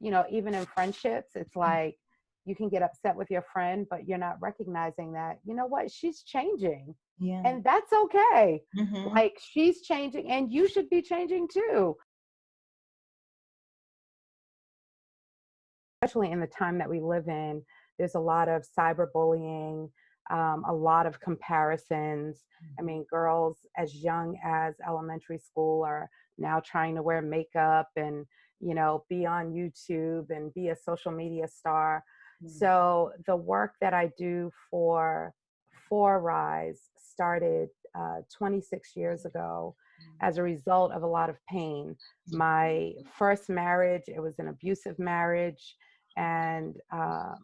even in friendships, it's like you can get upset with your friend, but you're not recognizing that, you know what, she's changing. Yeah. And that's okay. Mm-hmm. Like, she's changing and you should be changing too. Especially in the time that we live in, there's a lot of cyberbullying, a lot of comparisons. I mean, girls as young as elementary school are now trying to wear makeup and, be on YouTube and be a social media star. So the work that I do for R.I.S E started 26 years ago as a result of a lot of pain. My first marriage, it was an abusive marriage. And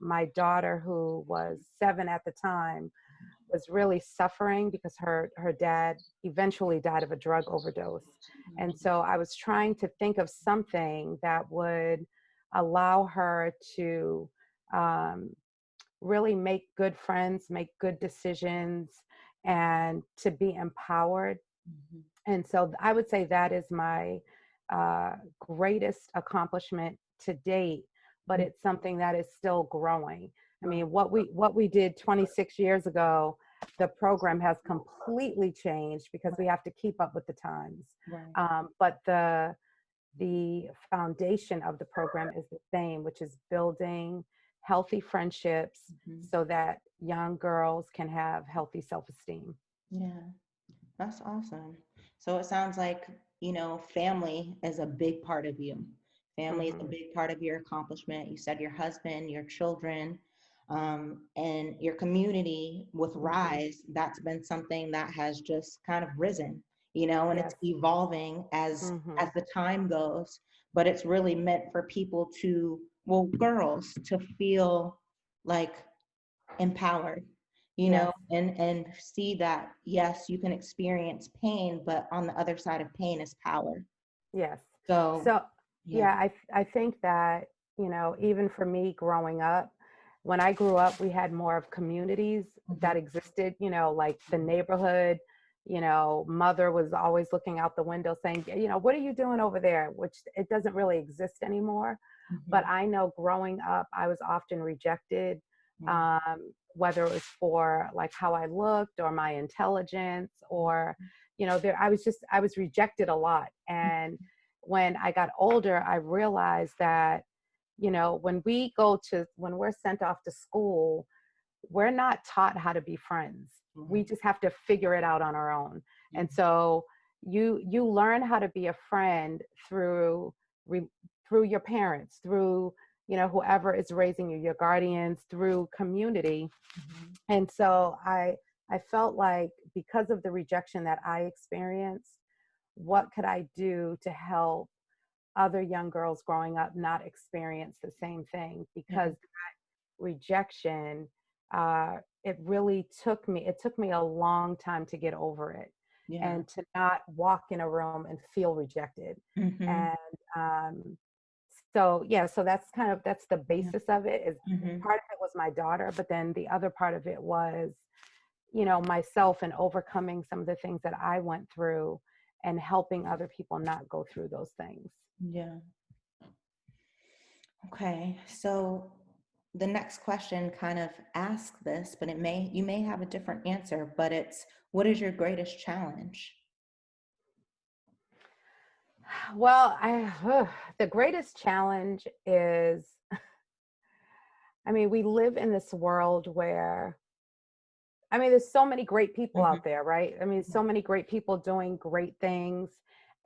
my daughter, who was 7 at the time, was really suffering because her dad eventually died of a drug overdose. And so I was trying to think of something that would allow her to really make good friends, make good decisions, and to be empowered. And so I would say that is my greatest accomplishment to date, but it's something that is still growing. I mean, what we did 26 years ago, the program has completely changed because we have to keep up with the times. Right. But the foundation of the program is the same, which is building healthy friendships so that young girls can have healthy self-esteem. Yeah, that's awesome. So it sounds like, family is a big part of you. Family is a big part of your accomplishment. You said your husband, your children, and your community with R.I.S E. That's been something that has just kind of risen, and Yes. it's evolving as Mm-hmm. the time goes. But it's really meant for people to, well, girls to feel like empowered, Yes. and see that, yes, you can experience pain, but on the other side of pain is power. Yes. So So, yeah. yeah, I think that, even for me growing up, when I grew up, we had more of communities that existed, like the neighborhood, mother was always looking out the window saying, what are you doing over there? Which it doesn't really exist anymore. But I know growing up, I was often rejected, whether it was for like how I looked or my intelligence or, I was rejected a lot. And when I got older, I realized that, when we're sent off to school, we're not taught how to be friends. We just have to figure it out on our own. And so you learn how to be a friend through your parents, through whoever is raising you, your guardians, through community. And so I felt like because of the rejection that I experienced, what could I do to help other young girls growing up not experience the same thing? Because that rejection, it took me a long time to get over it and to not walk in a room and feel rejected. And so that's the basis of it. Is part of it was my daughter, but then the other part of it was, myself and overcoming some of the things that I went through and helping other people not go through those things. Yeah. Okay. So the next question kind of asks this, but you may have a different answer, but it's, what is your greatest challenge? Well, the greatest challenge is, I mean, we live in this world where, I mean, there's so many great people out there, right? I mean, so many great people doing great things.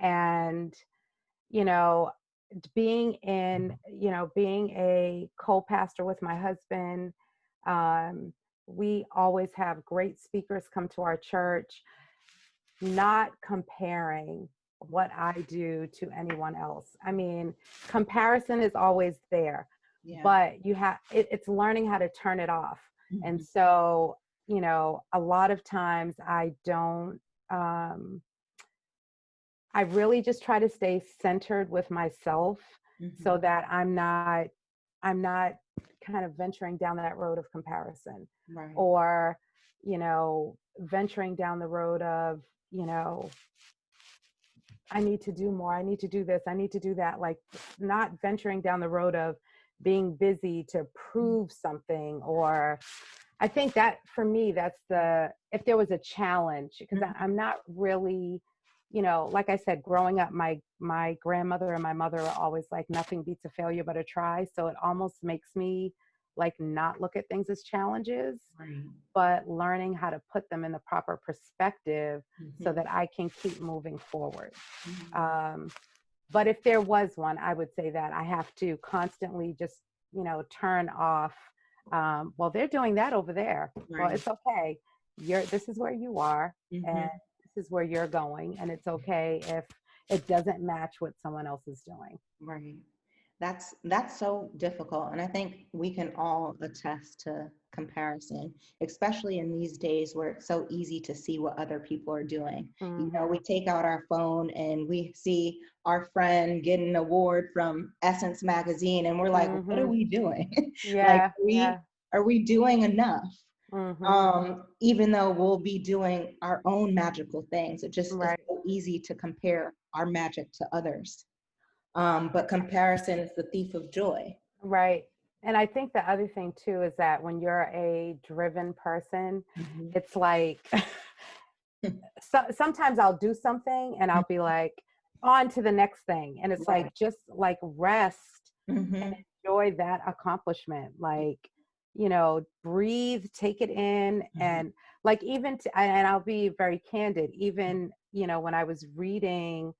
And, you know, being a co-pastor with my husband, we always have great speakers come to our church, not comparing what I do to anyone else. I mean, comparison is always there, but it's learning how to turn it off. And so, a lot of times I don't, I really just try to stay centered with myself so that I'm not kind of venturing down that road of comparison, or, venturing down the road of, I need to do more. I need to do this. I need to do that. Like not venturing down the road of being busy to prove something. Or I think that for me, that's if there was a challenge, because I'm not really, like I said, growing up, my grandmother and my mother are always like, nothing beats a failure but a try. So it almost makes me like not look at things as challenges, Right. but learning how to put them in the proper perspective so that I can keep moving forward. But if there was one, I would say that I have to constantly just, turn off. Well, they're doing that over there. Well, Right. it's okay. This is where you are, and this is where you're going. And it's okay if it doesn't match what someone else is doing. Right. That's so difficult. And I think we can all attest to comparison, especially in these days where it's so easy to see what other people are doing. We take out our phone and we see our friend get an award from Essence magazine and we're like, what are we doing? Like, are we doing enough? Even though we'll be doing our own magical things. It just is so easy to compare our magic to others. But comparison is the thief of joy. Right. And I think the other thing too is that when you're a driven person, it's like sometimes I'll do something and I'll be like, on to the next thing. And it's like, just like rest and enjoy that accomplishment. Like, breathe, take it in. And like, and I'll be very candid, even, when I was reading,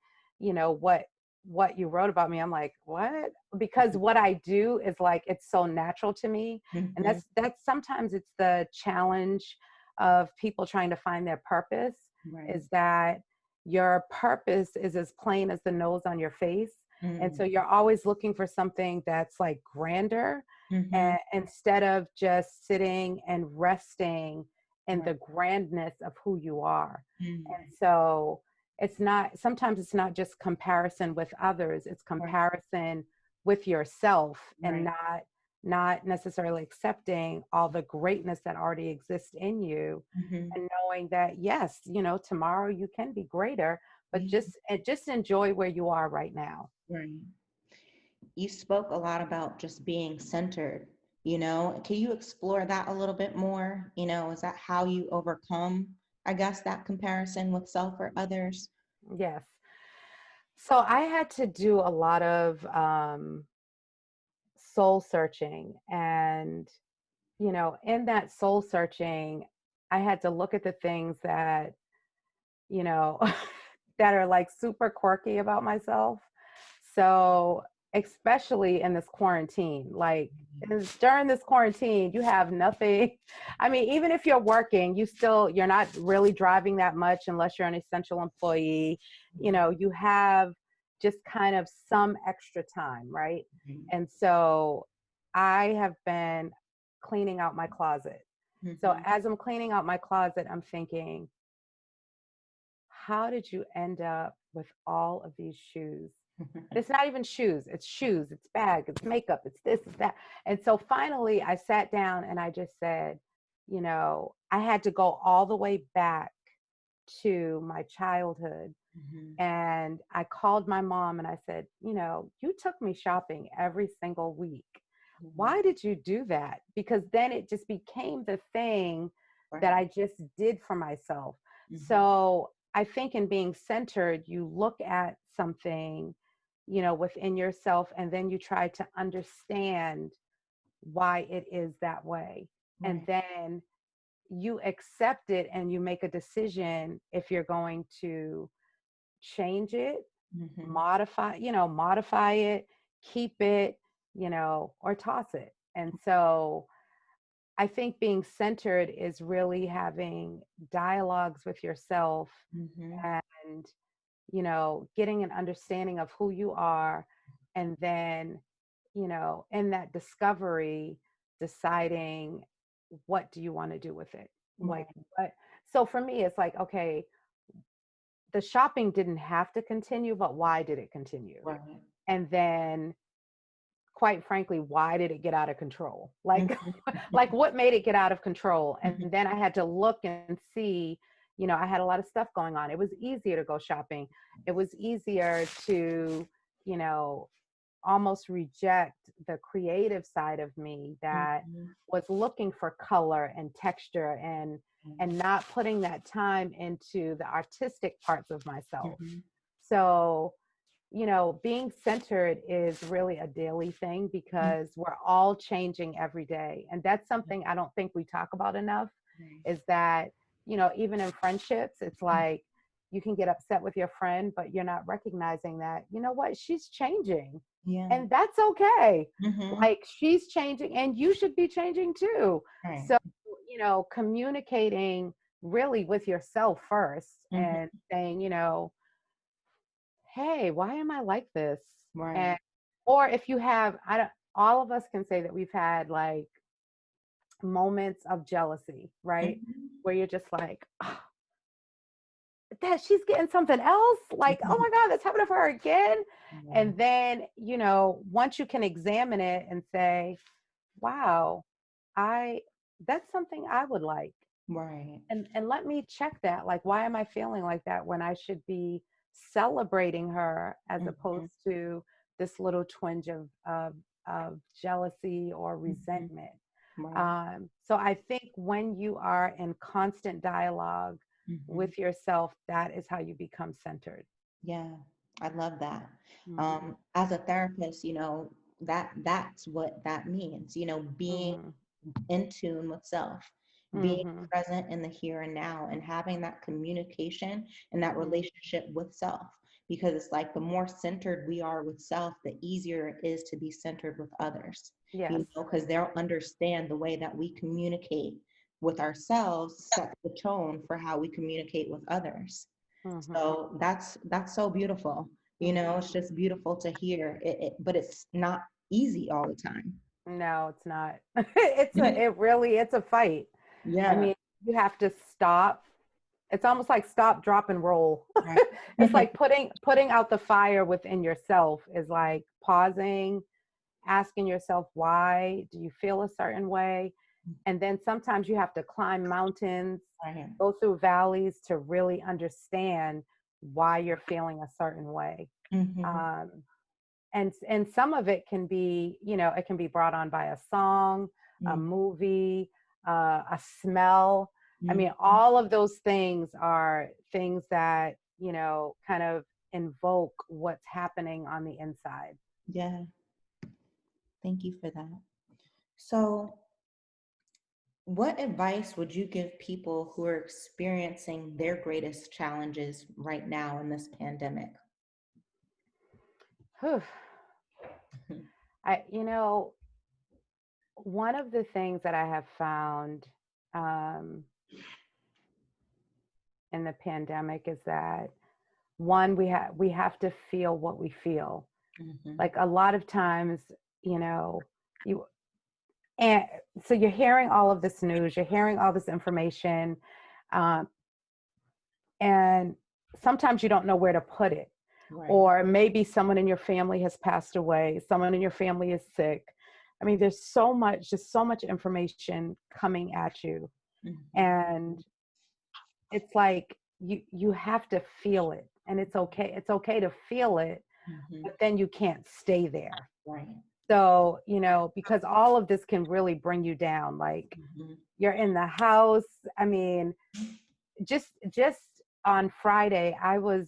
what you wrote about me, I'm like, what? Because what I do is like, it's so natural to me. And that's sometimes it's the challenge of people trying to find their purpose, is that your purpose is as plain as the nose on your face. And so you're always looking for something that's like grander, and instead of just sitting and resting in the grandness of who you are. And so sometimes it's not just comparison with others, it's comparison with yourself, and not necessarily accepting all the greatness that already exists in you, and knowing that, yes, tomorrow you can be greater, but just enjoy where you are right now. Right. You spoke a lot about just being centered, can you explore that a little bit more? Is that how you overcome, I guess, that comparison with self or others? Yes. So I had to do a lot of soul searching, and in that soul searching, I had to look at the things that that are like super quirky about myself. So especially in this quarantine, like during this quarantine, you have nothing. I mean, even if you're working, you're not really driving that much unless you're an essential employee. You have just kind of some extra time, right? And so I have been cleaning out my closet. So as I'm cleaning out my closet, I'm thinking, how did you end up with all of these shoes? It's not even shoes, it's bag, it's makeup, it's this, it's that. And so finally I sat down and I just said, I had to go all the way back to my childhood. And I called my mom and I said, you took me shopping every single week. Why did you do that? Because then it just became the thing that I just did for myself. So I think in being centered, you look at something, within yourself, and then you try to understand why it is that way. And then you accept it and you make a decision if you're going to change it, modify it, keep it, or toss it. And so I think being centered is really having dialogues with yourself, and, getting an understanding of who you are. And then, in that discovery, deciding what do you want to do with it? Like, so for me, it's like, okay, the shopping didn't have to continue, but why did it continue? And then, quite frankly, why did it get out of control? Like, like what made it get out of control? And then I had to look and see, you know, I had a lot of stuff going on. It was easier to go shopping. It was easier to, you know, almost reject the creative side of me that Mm-hmm. was looking for color and texture and not putting that time into the artistic parts of myself. Mm-hmm. So, you know, being centered is really a daily thing because we're all changing every day. And that's something I don't think we talk about enough, is that, you know, even in friendships, it's like you can get upset with your friend, but you're not recognizing that, you know what, she's changing. Yeah. And that's okay. Mm-hmm. Like she's changing and you should be changing too. Right. So, you know, communicating really with yourself first Mm-hmm. and saying, you know, hey, why am I like this? Right. And or if you have, I don't, all of us can say that we've had like moments of jealousy, right? Mm-hmm. Where you're just like, oh, that she's getting something else. Like, oh my God, that's happening for her again. Yeah. And then, you know, once you can examine it and say, wow, I that's something I would like. Right. And let me check that. Like, why am I feeling like that when I should be celebrating her as Mm-hmm. opposed to this little twinge of jealousy or Mm-hmm. resentment? Right. So I think when you are in constant dialogue Mm-hmm. with yourself, that is how you become centered. Yeah, I love that. Mm-hmm. As a therapist, you know, that's what that means, you know, being Mm-hmm. in tune with self, being Mm-hmm. present in the here and now, and having that communication and that relationship with self. Because it's like the more centered we are with self, the easier it is to be centered with others, Yes. you know, because they'll understand the way that we communicate with ourselves sets the tone for how we communicate with others. Mm-hmm. So that's so beautiful. You know, Mm-hmm. it's just beautiful to hear it, but it's not easy all the time. No, it's not. It really, it's a fight. I Yeah. mean, you have to stop. It's almost like stop, drop, and roll. Right. It's like putting out the fire within yourself is like pausing, asking yourself, why do you feel a certain way? And then sometimes you have to climb mountains, Right. go through valleys to really understand why you're feeling a certain way. Mm-hmm. Um, and some of it can be, you know, it can be brought on by a song, a movie, a smell. I Mm-hmm. mean, all of those things are things that, you know, kind of invoke what's happening on the inside. Yeah. Thank you for that. So, what advice would you give people who are experiencing their greatest challenges right now in this pandemic? Whew. You know, one of the things that I have found um, in the pandemic is that one, we have to feel what we feel. Mm-hmm. Like a lot of times, you know, you and so you're hearing all of this news, you're hearing all this information, um, and sometimes you don't know where to put it. Right. Or maybe someone in your family has passed away, someone in your family is sick. I mean, there's so much, just so much information coming at you. Mm-hmm. And it's like you have to feel it. And it's okay. It's okay to feel it, Mm-hmm. but then you can't stay there. Right. So, you know, because all of this can really bring you down. Like Mm-hmm. you're in the house. I mean, just on Friday, I was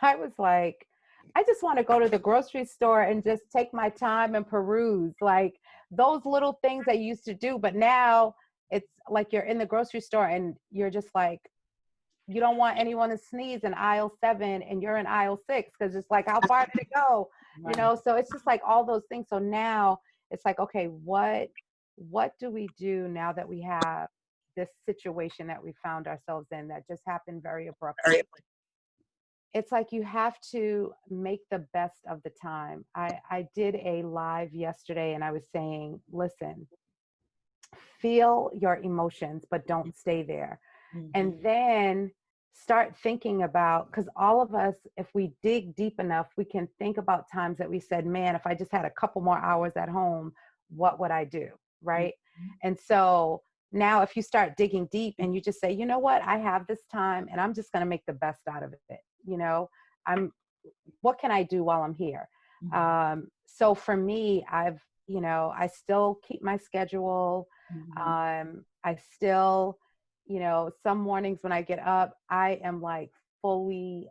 I was like, I just want to go to the grocery store and just take my time and peruse like those little things I used to do. But now it's like you're in the grocery store and you're just like, you don't want anyone to sneeze in aisle 7 and you're in aisle 6 because it's like, how far did it go? You Right. know, so it's just like all those things. So now it's like, okay, what do we do now that we have this situation that we found ourselves in that just happened very abruptly? It's like you have to make the best of the time. I did a live yesterday and I was saying, listen, feel your emotions, but don't stay there. Mm-hmm. And then start thinking about, because all of us, if we dig deep enough, we can think about times that we said, man, if I just had a couple more hours at home, what would I do? Right. Mm-hmm. And so now if you start digging deep and you just say, you know what, I have this time and I'm just going to make the best out of it. You know, what can I do while I'm here? So for me, I still keep my schedule. I still, some mornings when I get up, I am like fully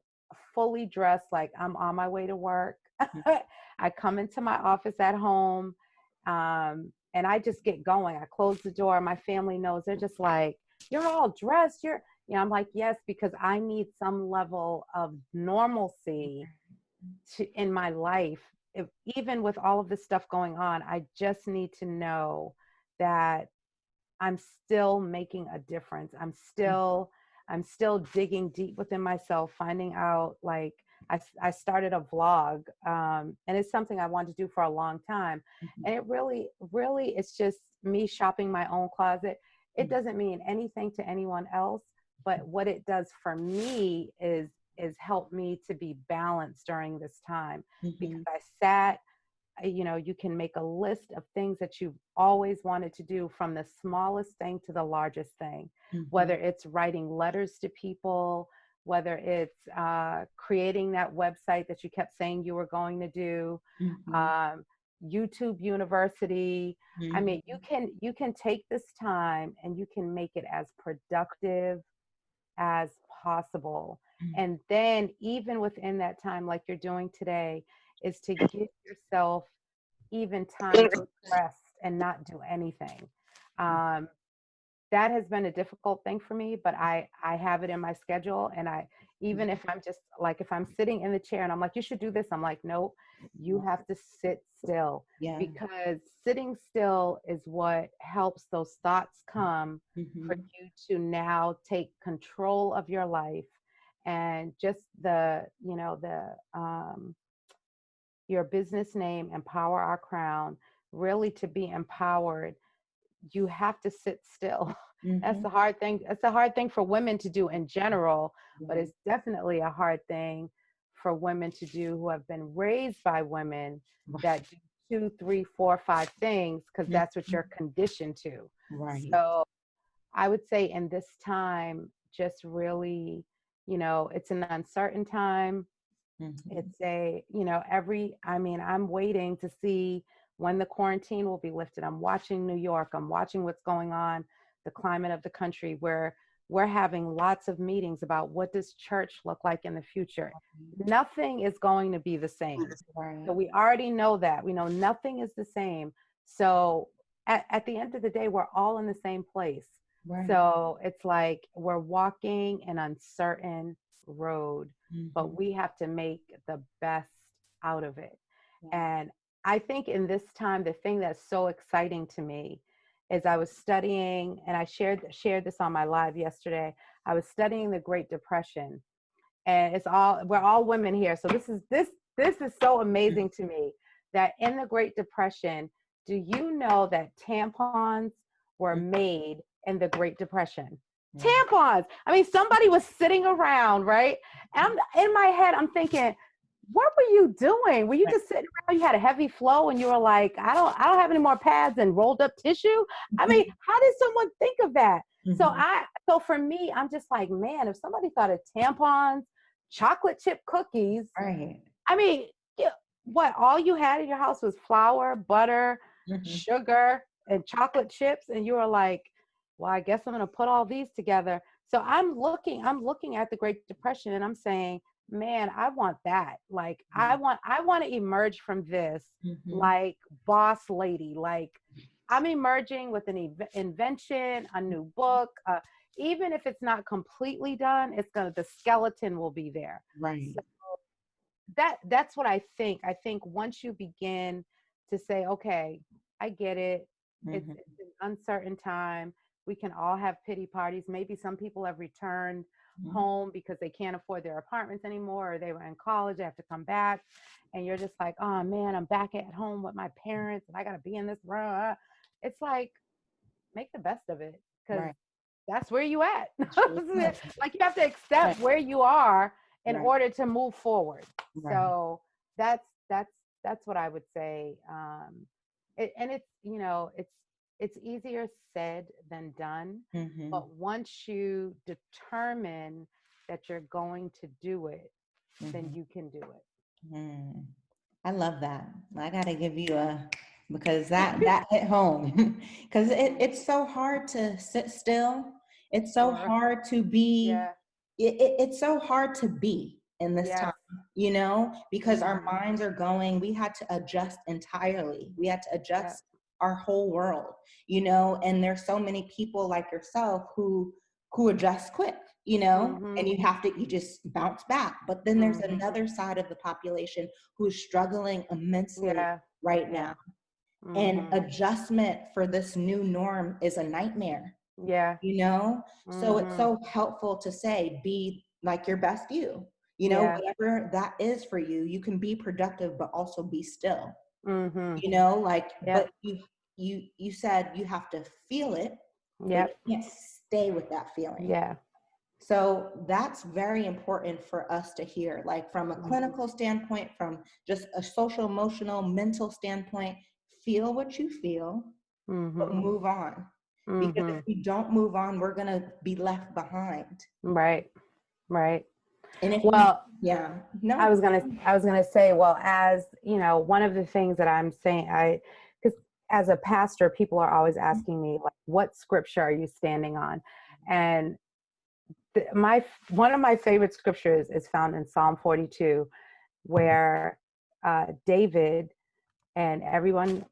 dressed, like I'm on my way to work. I come into my office at home, and I just get going. I close the door. My family knows. They're just like, you're all dressed. I'm like, yes, because I need some level of normalcy in my life. Even with all of this stuff going on, I just need to know that I'm still making a difference. I'm still digging deep within myself, finding out, like, I started a vlog, and it's something I wanted to do for a long time. And it really, it's just me shopping my own closet. It doesn't mean anything to anyone else, but what it does for me is help me to be balanced during this time, because I sat, you can make a list of things that you've always wanted to do, from the smallest thing to the largest thing, whether it's writing letters to people, whether it's creating that website that you kept saying you were going to do, YouTube University. I mean, you can take this time and you can make it as productive as possible. And then even within that time, like you're doing today, is to give yourself even time to rest and not do anything. That has been a difficult thing for me, but I have it in my schedule. And even if I'm just like, if I'm sitting in the chair and I'm like, you should do this, I'm like, nope, you have to sit still, because sitting still is what helps those thoughts come for you to now take control of your life. And just your business name, Empower Our Crown, really to be empowered, you have to sit still. That's the hard thing. It's a hard thing for women to do in general, but it's definitely a hard thing for women to do who have been raised by women that do 2, 3, 4, 5 things, because that's what you're conditioned to. So I would say in this time, just really, it's an uncertain time. It's I'm waiting to see when the quarantine will be lifted. I'm watching New York. I'm watching what's going on, the climate of the country, where we're having lots of meetings about what does church look like in the future. Nothing is going to be the same. So we already know that. We know nothing is the same. So at the end of the day, we're all in the same place. So it's like we're walking an uncertain road, but we have to make the best out of it. And I think in this time, the thing that's so exciting to me is I was studying, and I shared this on my live yesterday. I was studying the Great Depression, and we're all women here. So this is so amazing to me, that in the Great Depression, do you know that tampons were made in the Great Depression? Tampons. I mean, somebody was sitting around, right? And in my head, I'm thinking, what were you doing? Were you just sitting around? You had a heavy flow and you were like, I don't have any more pads and rolled up tissue. I mean, how did someone think of that? So for me, I'm just like, man, if somebody thought of tampons, chocolate chip cookies, I mean, what, all you had in your house was flour, butter, sugar, and chocolate chips. And you were like, well, I guess I'm going to put all these together. So I'm looking at the Great Depression, and I'm saying, man, I want that. Like, I want to emerge from this like boss lady. Like, I'm emerging with an invention, a new book. Even if it's not completely done, the skeleton will be there. So that's what I think. I think once you begin to say, okay, I get it. It's an uncertain time. We can all have pity parties. Maybe some people have returned home because they can't afford their apartments anymore, or they were in college, they have to come back. And you're just like, oh man, I'm back at home with my parents and I got to be in this room. It's like, make the best of it, because that's where you at. Like, you have to accept where you are in order to move forward. So that's what I would say. And it's, it's easier said than done. Mm-hmm. But once you determine that you're going to do it, then Mm-hmm. you can do Mm. I love that. I gotta give you a, because that it. hit home. Because Mhm. it's so hard to sit still. It's so Sure. hard to be. Yeah. It's so hard to be in this time, Yes. because our Hmm. minds are going. We had to adjust entirely. We had to Yep. adjust our whole world, and there's so many people like yourself who adjust quick, and Hmm. you just bounce back. But then there's Hmm. another side of the population who's struggling immensely Yeah. right Yeah. now. And Hmm. adjustment for this new norm is a nightmare, Yeah. So it's Hmm. so helpful to say, be like your best Yeah. whatever that is for you. You can be productive, but also be still, Hmm. like, but Yep. you said you have to feel it, but Yep. you can't stay with that feeling. Yeah. So that's very important for us to hear, like from a Hmm. clinical standpoint, from just a social, emotional, mental standpoint. Feel what you feel, but Hmm. move on. Because if Hmm. we don't move on, we're going to be left behind. Right. Right. And if we, Well, yeah, I no. was gonna I was gonna say, well, as you know, one of the things that I'm saying, because as a pastor, people are always asking me, like, what scripture are you standing on? And my one of my favorite scriptures is found in Psalm 42, where David, and everyone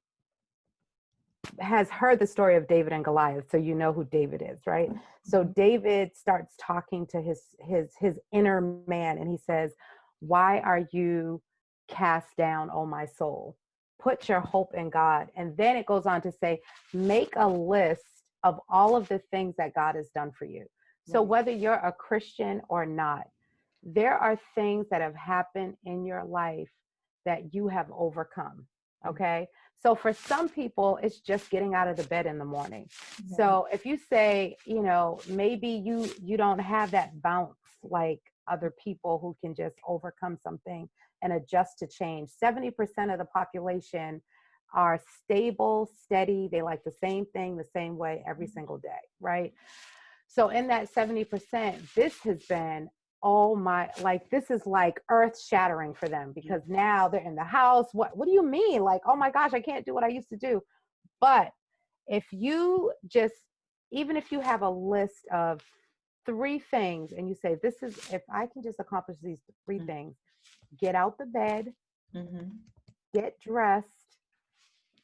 has heard the story of David and Goliath, so you know who David is, right? So David starts talking to his inner man, and he says, "Why are you cast down, O my soul? Put your hope in God." And then it goes on to say, "Make a list of all of the things that God has done for you." So Right. whether you're a Christian or not, there are things that have happened in your life that you have overcome. Okay. So for some people, it's just getting out of the bed in the morning. Yeah. So if you say, maybe you don't have that bounce like other people who can just overcome something and adjust to change. 70% of the population are stable, steady. They like the same thing the same way every single day, right? So in that 70%, this has been, oh my, like, this is like earth shattering for them, because now they're in the house. What do you mean? Like, oh my gosh, I can't do what I used to do. But if you just, even if you have a list of 3 things and you say, this is, if I can just accomplish these 3 things, get out the bed, Mm-hmm. get dressed,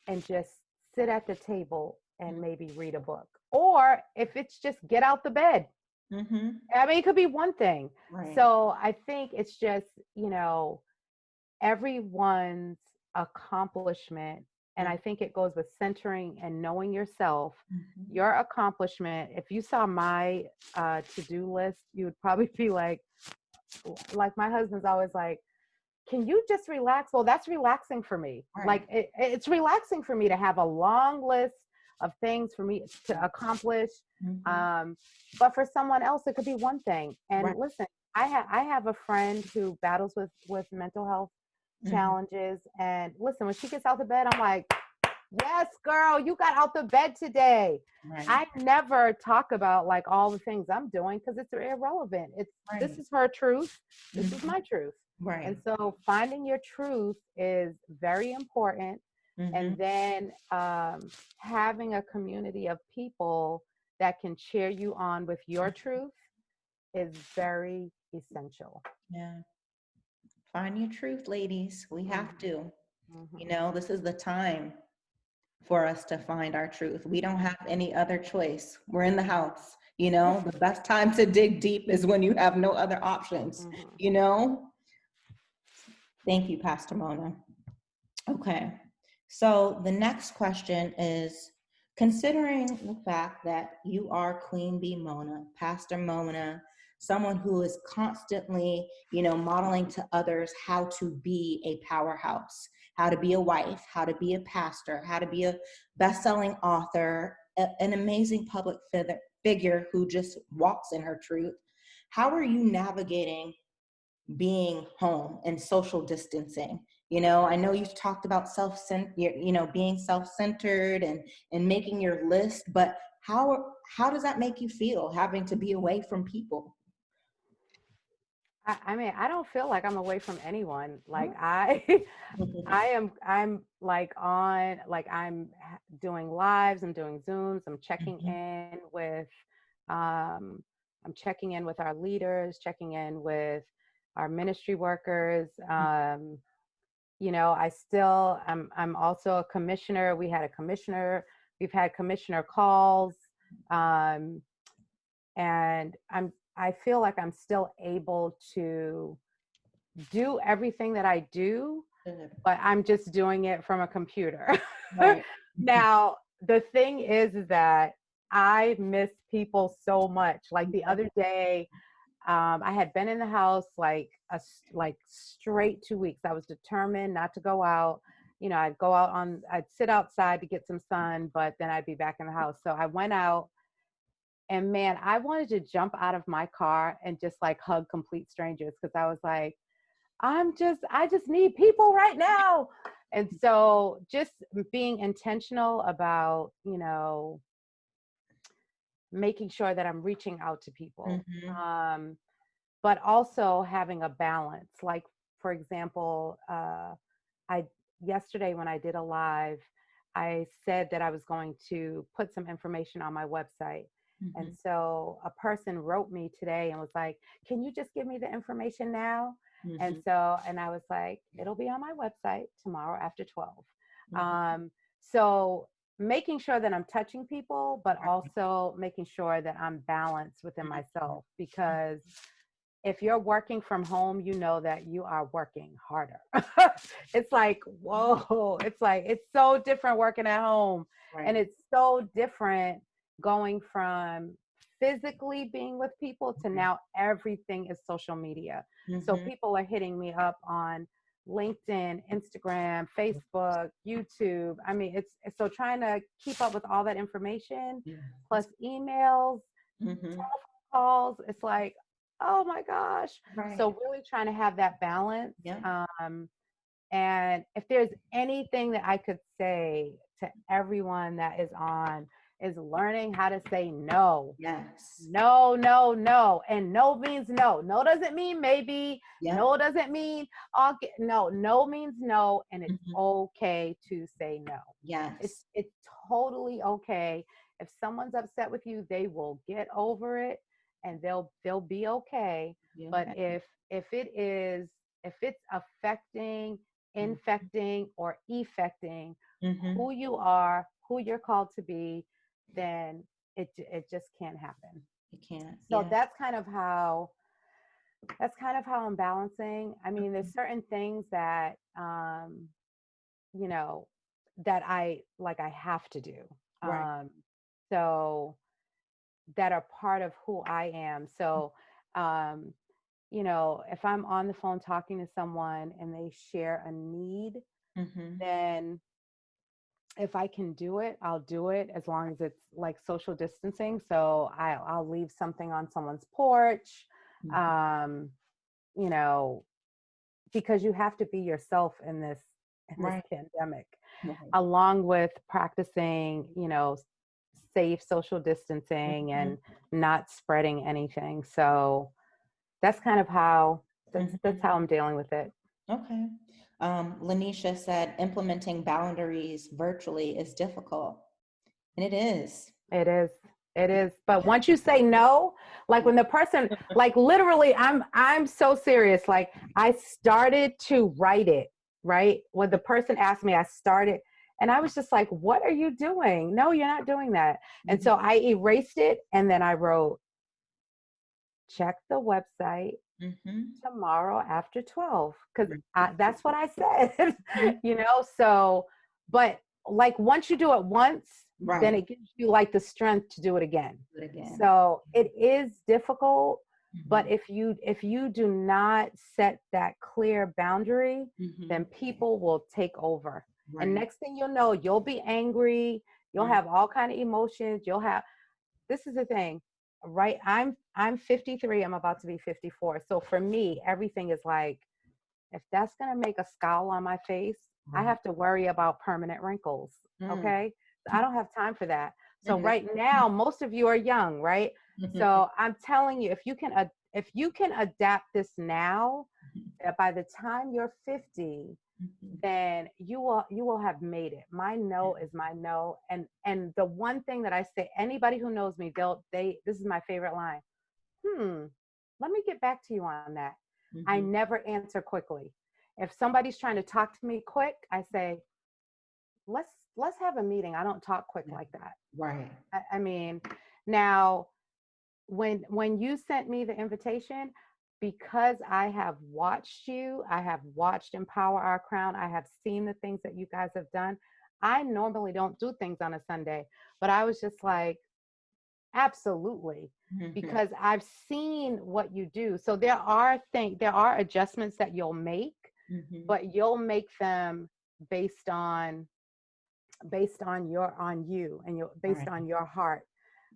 and just sit at the table and maybe read a book. Or if it's just get out the bed, Mm-hmm. I mean, it could be one thing. Right. So I think it's just, everyone's accomplishment. And I think it goes with centering and knowing yourself, Mm-hmm. your accomplishment. If you saw my to-do list, you would probably be like my husband's always like, can you just relax? Well, that's relaxing for me. Right. Like it's relaxing for me to have a long list of things for me to accomplish. Mm-hmm. Um, but for someone else, it could be one thing. And Right. listen, I have a friend who battles with mental health Mm-hmm. challenges. And listen, when she gets out of bed, I'm like, yes, girl, you got out the bed today. Right. I never talk about like all the things I'm doing because it's irrelevant. This Right. is her truth. This is Mm-hmm. my truth. Right. And so finding your truth is very important. Mm-hmm. And then having a community of people that can cheer you on with your truth is very essential. Yeah. Find your truth, ladies. We have to. Mm-hmm. This is the time for us to find our truth. We don't have any other choice. We're in the house. The best time to dig deep is when you have no other options, Mm-hmm. Thank you, Pastor Mona. Okay. So the next question is, considering the fact that you are QueenBMona, Pastor Mona, someone who is constantly, modeling to others how to be a powerhouse, how to be a wife, how to be a pastor, how to be a best-selling author, an amazing public figure who just walks in her truth. How are you navigating being home and social distancing You know, I know you've talked about being self-centered and making your list, but how does that make you feel, having to be away from people? I mean, I don't feel like I'm away from anyone. Like I'm like doing lives, I'm doing Zooms, um, I'm checking in with our leaders, checking in with our ministry workers. I'm also a commissioner. We've had commissioner calls. Um, and I feel like I'm still able to do everything that I do, but I'm just doing it from a computer. Right. Now, the thing is that I miss people so much. Like the other day, I had been in the house like straight 2 weeks. I was determined not to go out. I'd sit outside to get some sun, but then I'd be back in the house. So I went out, and man, I wanted to jump out of my car and just like hug complete strangers, because I was like, I just need people right now. And so just being intentional about, making sure that I'm reaching out to people, but also having a balance. Like, for example, yesterday when I did a live, I said that I was going to put some information on my website. And so a person wrote me today and was like, can you just give me the information now? And I was like, it'll be on my website tomorrow after 12. So making sure that I'm touching people, but also making sure that I'm balanced within myself, because if you're working from home, you know that you are working harder. It's like, whoa, it's so different working at home. Right. And it's so different going from physically being with people to now everything is social media. So people are hitting me up on LinkedIn, Instagram, Facebook, YouTube. I mean, it's so trying to keep up with all that information, plus emails, telephone calls. It's like, oh my gosh. Right. So really trying to have that balance. Yeah. And if there's anything that I could say to everyone that is on, is learning how to say no. Yes. No, no, no. And no means no. No doesn't mean maybe. Yeah. No doesn't mean no. No means no. And it's okay to say no. Yes. It's totally okay. If someone's upset with you, they will get over it and they'll be okay. But if it's affecting, infecting, or effecting who you are, who you're called to be, then it just can't happen. It can't. So that's kind of how I'm balancing. I mean, there's certain things that that I have to do. Right. So that are part of who I am. So if I'm on the phone talking to someone and they share a need, then if I can do it, I'll do it, as long as it's like social distancing. So I'll leave something on someone's porch, because you have to be yourself in this pandemic, along with practicing, safe social distancing and not spreading anything. So that's kind of how that's how I'm dealing with it. Okay. Lanisha said implementing boundaries virtually is difficult. And it is. It is. It is. But once you say no, like when the person, like literally, I'm so serious. Like I started to write it, right? When the person asked me, I started, and I was just like, what are you doing? No, you're not doing that. And so I erased it, and then I wrote, check the website tomorrow after 12, because that's what I said. So, but like once you do it once, then it gives you like the strength to do it again. So it is difficult, but if you do not set that clear boundary, then people will take over. And next thing you'll know, you'll be angry, you'll have all kind of emotions, this is the thing, right? I'm 53, I'm about to be 54. So for me, everything is like if that's going to make a scowl on my face, I have to worry about permanent wrinkles. Mm. Okay. I don't have time for that. So right now, most of you are young, right? So I'm telling you, if you can adapt this now, that by the time you're 50, then you will have made it. My no is my no. And the one thing that I say, anybody who knows me, this is my favorite line. Let me get back to you on that. I never answer quickly. If somebody's trying to talk to me quick, I say, let's have a meeting. I don't talk quick like that. Right. I mean, now when you sent me the invitation, because I have watched you, I have watched Empower Our Crown, I have seen the things that you guys have done. I normally don't do things on a Sunday, but I was just like, absolutely, because I've seen what you do. So there are adjustments that you'll make, but you'll make them based on you and based on your heart.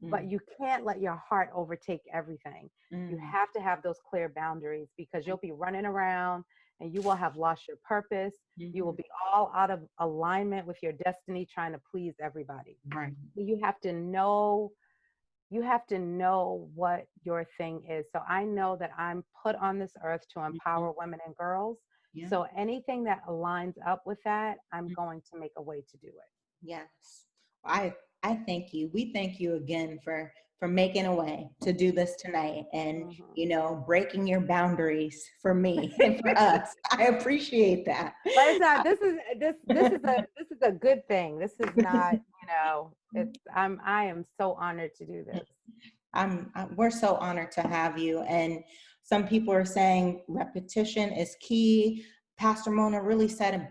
But you can't let your heart overtake everything. You have to have those clear boundaries, because you'll be running around and you will have lost your purpose. You will be all out of alignment with your destiny, trying to please everybody. Right. You have to know what your thing is. So I know that I'm put on this earth to empower women and girls. Yeah. So anything that aligns up with that, I'm going to make a way to do it. Yes. I thank you. We thank you again for making a way to do this tonight, and breaking your boundaries for me and for us. I appreciate that. But it's not. This is a good thing. This is not. I am so honored to do this. We're so honored to have you. And some people are saying repetition is key. Pastor Mona really said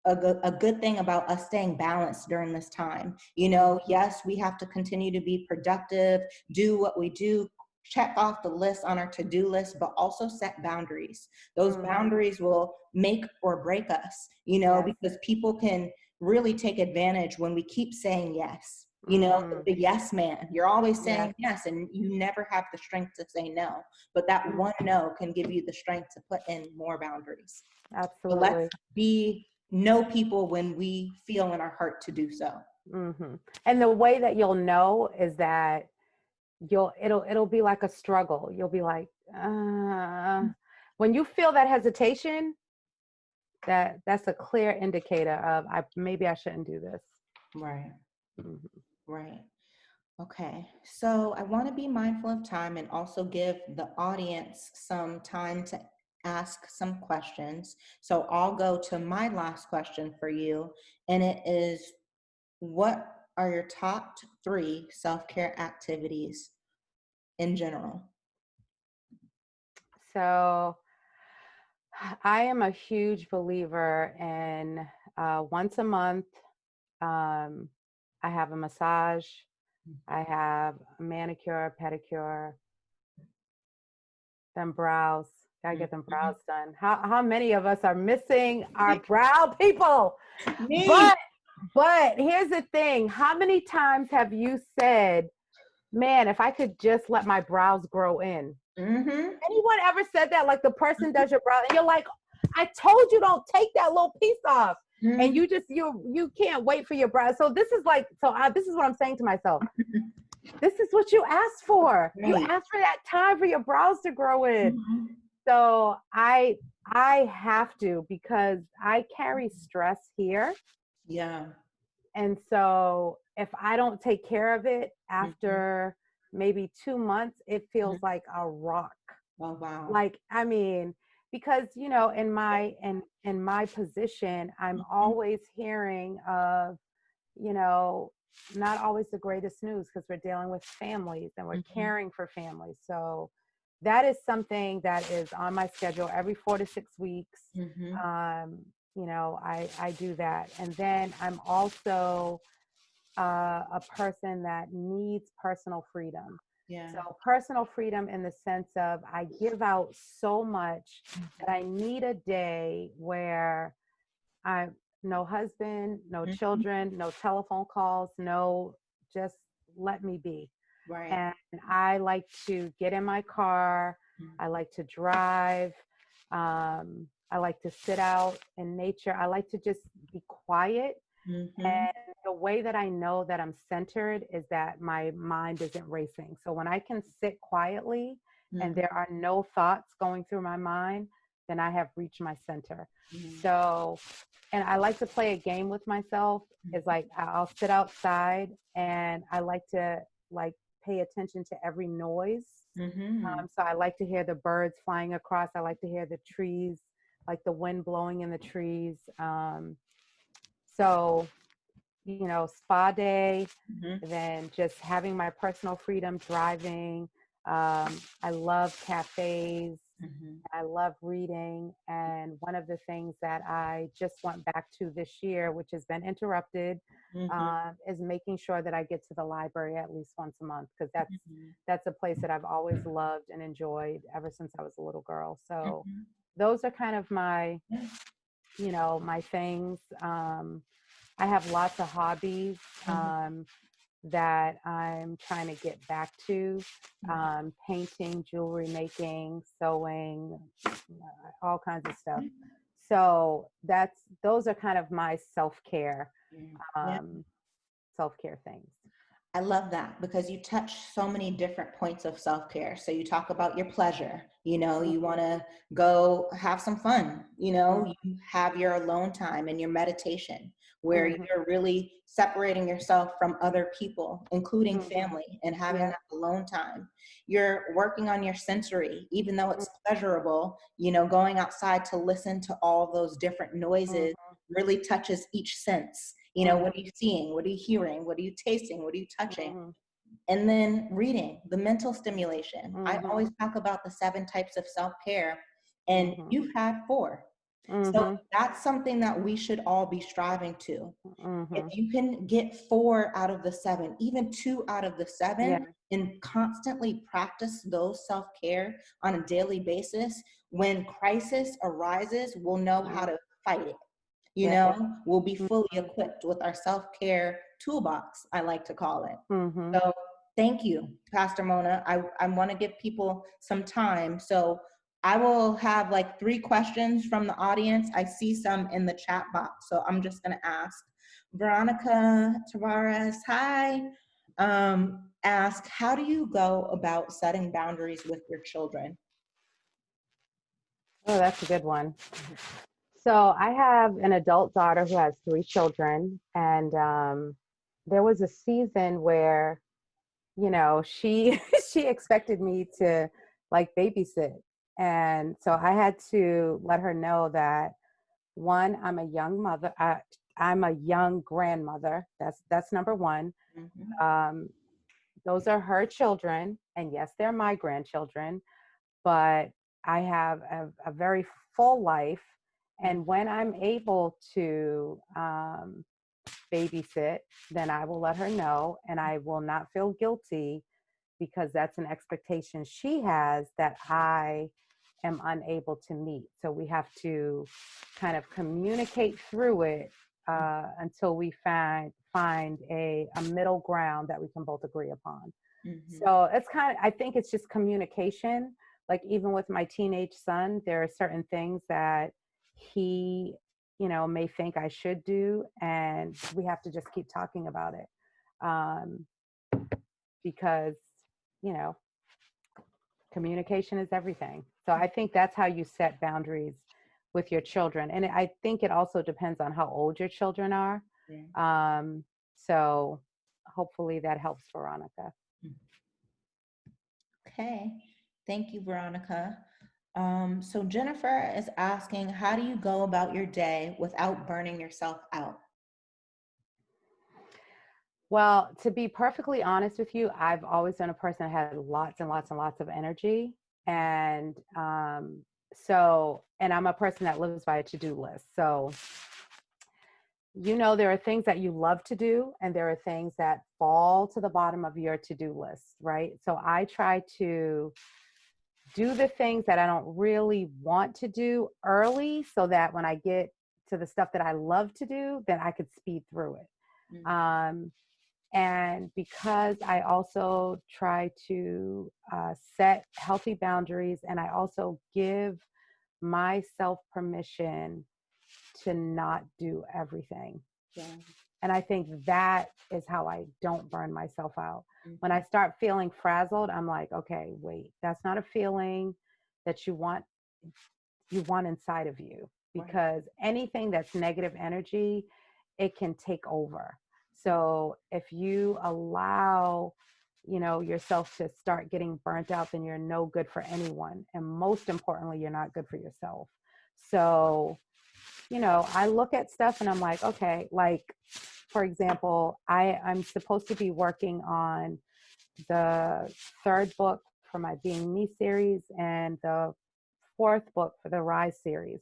a good thing about us staying balanced during this time. Yes, we have to continue to be productive, do what we do, check off the list on our to-do list, but also set boundaries. Those boundaries will make or break us, because people can really take advantage when we keep saying yes. The yes man, you're always saying yes, and you never have the strength to say no. But that one no can give you the strength to put in more boundaries. Absolutely. So let's know people when we feel in our heart to do so. And the way that you'll know is that it'll be like a struggle. You'll be like, when you feel that hesitation, that's a clear indicator of maybe I shouldn't do this. Right. Right. Okay. So I want to be mindful of time and also give the audience some time to ask some questions. So I'll go to my last question for you. And it is, what are your top 3 self-care activities in general? So I am a huge believer in once a month, I have a massage, I have a manicure, pedicure, then brows. Gotta get them brows done. How many of us are missing our brow people? But here's the thing. How many times have you said, man, if I could just let my brows grow in? Anyone ever said that? Like, the person does your brow and you're like, I told you don't take that little piece off. And you can't wait for your brows. So this is what I'm saying to myself. This is what you asked for. You asked for that time for your brows to grow in. So I have to, because I carry stress here. Yeah. And so if I don't take care of it after maybe 2 months, it feels like a rock. Oh, wow. Like, I mean, because, in my position, I'm always hearing of, not always the greatest news, because we're dealing with families and we're caring for families. So that is something that is on my schedule every 4 to 6 weeks. I do that. And then I'm also a person that needs personal freedom. Yeah. So personal freedom in the sense of, I give out so much that I need a day where no husband, no children, no telephone calls, just let me be. Right. And I like to get in my car. I like to drive. I like to sit out in nature. I like to just be quiet. Mm-hmm. And the way that I know that I'm centered is that my mind isn't racing. So when I can sit quietly and Mm-hmm. there are no thoughts going through my mind, then I have reached my center. So, and I like to play a game with myself. Is like I'll sit outside and I like to like pay attention to every noise. Mm-hmm. So I like to hear the birds flying across. I like to hear the trees, like the wind blowing in the trees. So spa day, Mm-hmm. then just having my personal freedom driving. I love cafes. Mm-hmm. I love reading. And one of the things that I just went back to this year, which has been interrupted, Mm-hmm. is making sure that I get to the library at least once a month, because Mm-hmm. that's a place that I've always loved and enjoyed ever since I was a little girl. So Mm-hmm. those are kind of my, Yeah. my things. I have lots of hobbies Mm-hmm. that I'm trying to get back to, painting, jewelry making, sewing, all kinds of stuff. So those are kind of my self-care, Yeah. um, self-care things. I love that because you touch so many different points of self-care. So you talk about your pleasure, you want to go have some fun, you have your alone time and your meditation where Mm-hmm. you're really separating yourself from other people, including Mm-hmm. family, and having Yeah. that alone time. You're working on your sensory, even though it's pleasurable, going outside to listen to all those different noises Mm-hmm. really touches each sense. What are you seeing? What are you hearing? What are you tasting? What are you touching? Mm-hmm. And then reading, the mental stimulation. I Mm-hmm. always talk about the 7 types of self-care, and Mm-hmm. you've had 4. So Mm-hmm. that's something that we should all be striving to. If Mm-hmm. you can get 4 out of the 7, even 2 out of the Yeah. 7, and constantly practice those self-care on a daily basis, when crisis arises, we'll know how to fight it. Yeah. We'll be fully Mm-hmm. equipped with our self-care toolbox, I like to call it. Mm-hmm. So thank you, Pastor Mona. I want to give people some time. So I will have like 3 questions from the audience. I see some in the chat box, so I'm just going to ask. Veronica Tavares, hi. Ask, how do you go about setting boundaries with your children? Oh, that's a good one. So I have an adult daughter who has 3 children, and there was a season where, she she expected me to like babysit, and so I had to let her know that one, I'm a young mother. I'm a young grandmother. That's number one. Mm-hmm. Um, those are her children, and yes, they're my grandchildren, but I have a very full life. And when I'm able to babysit, then I will let her know, and I will not feel guilty because that's an expectation she has that I am unable to meet. So we have to kind of communicate through it until we find a middle ground that we can both agree upon. Mm-hmm. So it's I think it's just communication. Like even with my teenage son, there are certain things that he, may think I should do, and we have to just keep talking about it. Because, you know, communication is everything. So I think that's how you set boundaries with your children. And I think it also depends on how old your children are. Yeah. So hopefully that helps, Veronica. Okay, thank you, Veronica. So Jennifer is asking, how do you go about your day without burning yourself out? Well, to be perfectly honest with you, I've always been a person that had lots and lots and lots of energy. And and I'm a person that lives by a to-do list. So, there are things that you love to do, and there are things that fall to the bottom of your to-do list, right? So I try to do the things that I don't really want to do early so that when I get to the stuff that I love to do, then I could speed through it. Mm-hmm. And because I also try to set healthy boundaries, and I also give myself permission to not do everything. Yeah. And I think that is how I don't burn myself out. Mm-hmm. When I start feeling frazzled, I'm like, okay, wait, that's not a feeling that you want inside of you, because anything that's negative energy, it can take over. So if you allow, yourself to start getting burnt out, then you're no good for anyone. And most importantly, you're not good for yourself. So, I look at stuff and I'm like, okay, like, for example, I'm supposed to be working on the 3rd book for my Being Me series and the 4th book for the R.I.S.E series.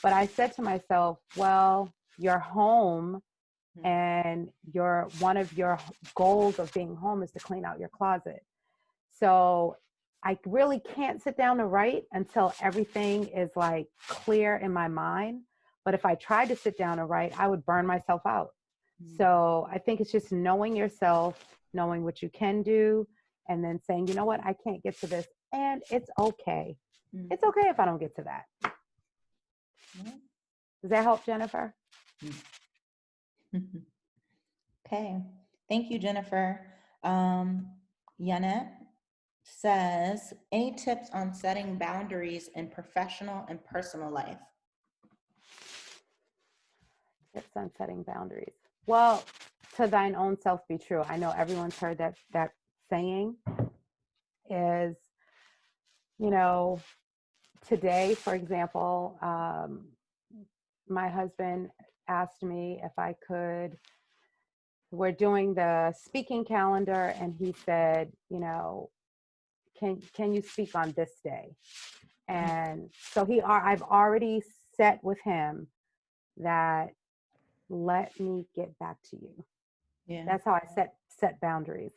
But I said to myself, well, you're home, and one of your goals of being home is to clean out your closet. So I really can't sit down to write until everything is like clear in my mind. But if I tried to sit down and write, I would burn myself out. So I think it's just knowing yourself, knowing what you can do, and then saying, you know what, I can't get to this, and it's okay. It's okay if I don't get to that. Does that help, Jennifer? Okay. Thank you, Jennifer. Yanet says, any tips on setting boundaries in professional and personal life? Tips on setting boundaries. Well, to thine own self be true. I know everyone's heard that saying is, today, for example, my husband asked me if I could, we're doing the speaking calendar, and he said, can you speak on this day? And so I've already set with him that, let me get back to you. Yeah. That's how I set boundaries.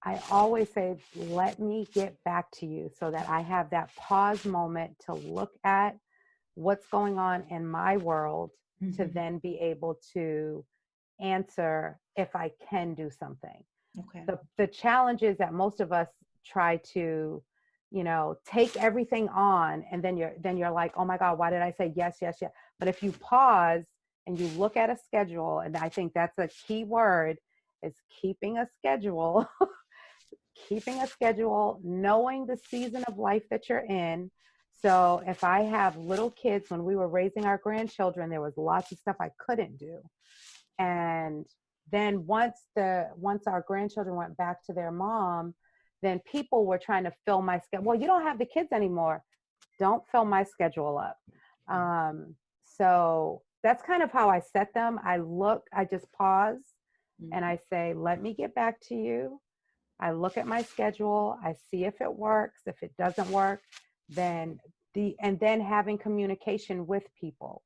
I always say, let me get back to you, so that I have that pause moment to look at what's going on in my world, to then be able to answer if I can do something. Okay. The challenge is that most of us try to, take everything on, and then you're like, oh my God, why did I say yes, yes, yes? But if you pause and you look at a schedule, and I think that's a key word, is keeping a schedule, keeping a schedule, knowing the season of life that you're in. So if I have little kids, when we were raising our grandchildren, there was lots of stuff I couldn't do. And then once our grandchildren went back to their mom, then people were trying to fill my schedule. Well, you don't have the kids anymore. Don't fill my schedule up. So that's kind of how I set them. I just pause and I say, let me get back to you. I look at my schedule. I see if it works. If it doesn't work, then having communication with people,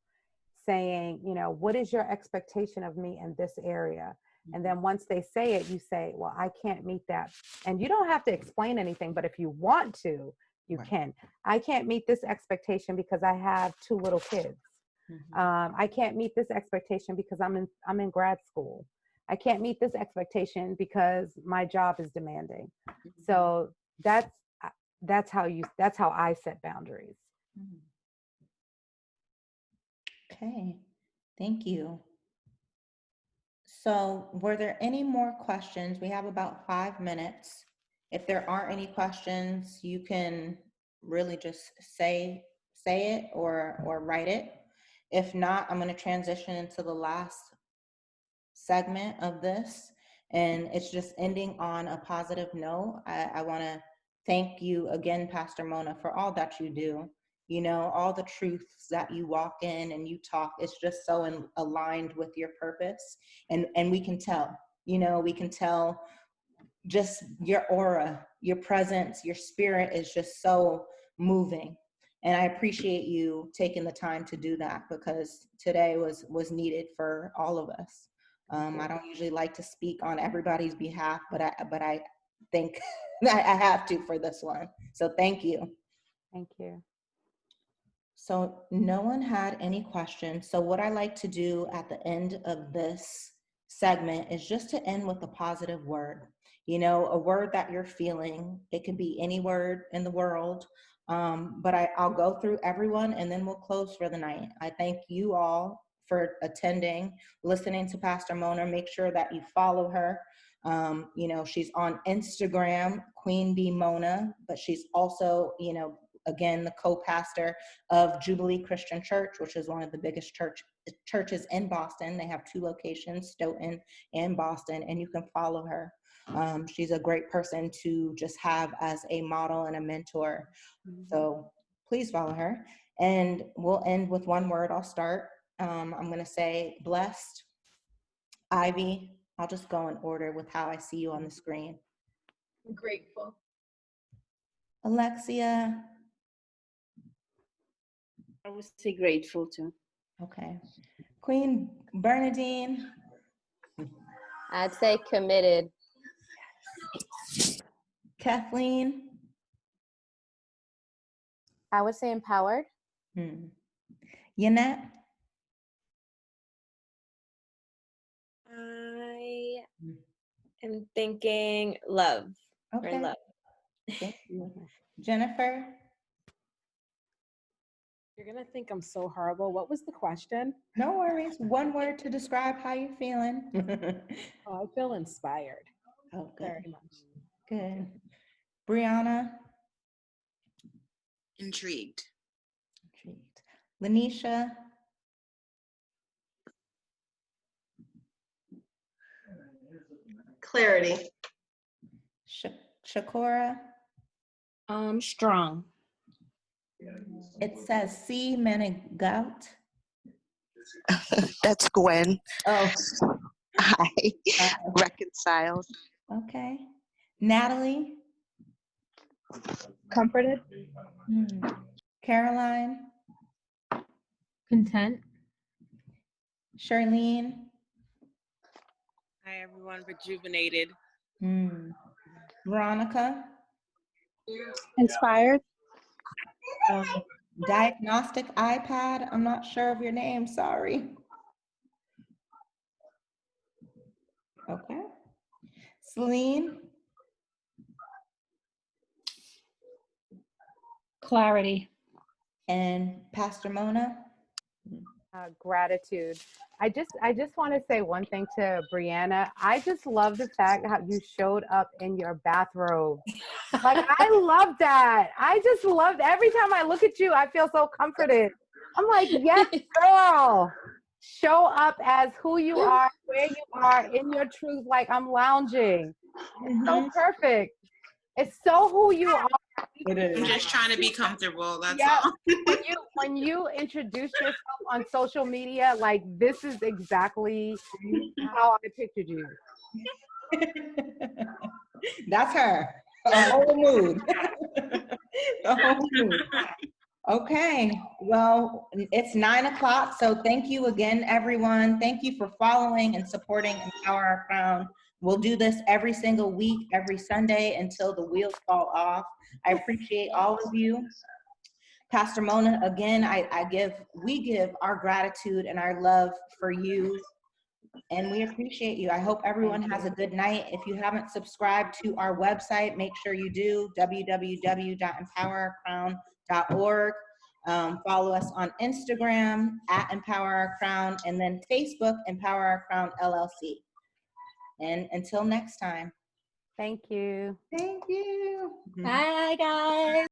saying, what is your expectation of me in this area? And then once they say it, you say, well, I can't meet that. And you don't have to explain anything, but if you want to, you can. I can't meet this expectation because I have 2 little kids. I can't meet this expectation because I'm in grad school. I can't meet this expectation because my job is demanding. So that's how I set boundaries. Okay, thank you. So were there any more questions? We have about 5 minutes. If there aren't any questions, you can really just say it or write it. If not, I'm going to transition into the last segment of this, and it's just ending on a positive note. I want to thank you again, Pastor Mona, for all that you do. All the truths that you walk in and you talk, it's just so aligned with your purpose. And we can tell, we can tell just your aura, your presence, your spirit is just so moving. And I appreciate you taking the time to do that, because today was needed for all of us. I don't usually like to speak on everybody's behalf, but I think I have to for this one. So thank you. Thank you. So no one had any questions. So what I like to do at the end of this segment is just to end with a positive word. A word that you're feeling. It can be any word in the world. But I'll go through everyone and then we'll close for the night. I thank you all for attending, listening to Pastor Mona. Make sure that you follow her. She's on Instagram, QueenBMona, but she's also, again, the co-pastor of Jubilee Christian Church, which is one of the biggest churches in Boston. They have 2 locations, Stoughton and Boston, and you can follow her. She's a great person to just have as a model and a mentor. So please follow her. And we'll end with one word. I'll start. I'm going to say blessed. Ivy, I'll just go in order with how I see you on the screen. Grateful. Alexia. I would say grateful too. Okay. Queen Bernadine. I'd say committed. Kathleen. I would say empowered. Yannette. I am thinking love. Okay. Or love. Thank you. Jennifer. You're going to think I'm so horrible. What was the question? No worries. One word to describe how you're feeling. Oh, I feel inspired. Oh, good. Very much. Good. Brianna. Intrigued. Lanisha. Clarity. Shakora. Strong. It says C. Menegout. That's Gwen. Oh. Hi. Reconciled. Okay. Natalie. Comforted. Caroline. Content. Charlene. Hi, everyone. Rejuvenated. Veronica. Inspired. Diagnostic iPad. I'm not sure of your name. Sorry. Okay. Celine. Clarity. And Pastor Mona. Gratitude. I just want to say one thing to Brianna. I just love the fact how you showed up in your bathrobe. Like, I love that. I just loved every time I look at you, I feel so comforted. I'm like, yes, girl. Show up as who you are, where you are, in your truth, like I'm lounging. It's so perfect. It's so who you are. I'm just trying to be comfortable. That's all. When you introduce yourself on social media, like, this is exactly how I pictured you. That's her. A whole mood. A whole mood. Okay. Well, it's 9 o'clock. So thank you again, everyone. Thank you for following and supporting Empower Our Crown. We'll do this every single week, every Sunday until the wheels fall off. I appreciate all of you. Pastor Mona, again, we give our gratitude and our love for you, and we appreciate you. I hope everyone has a good night. If you haven't subscribed to our website, make sure you do, www.empowerourcrown.org. Follow us on Instagram @EmpowerOurCrown, and then Facebook, Empower Our Crown LLC. And until next time. Thank you. Thank you. Bye, guys.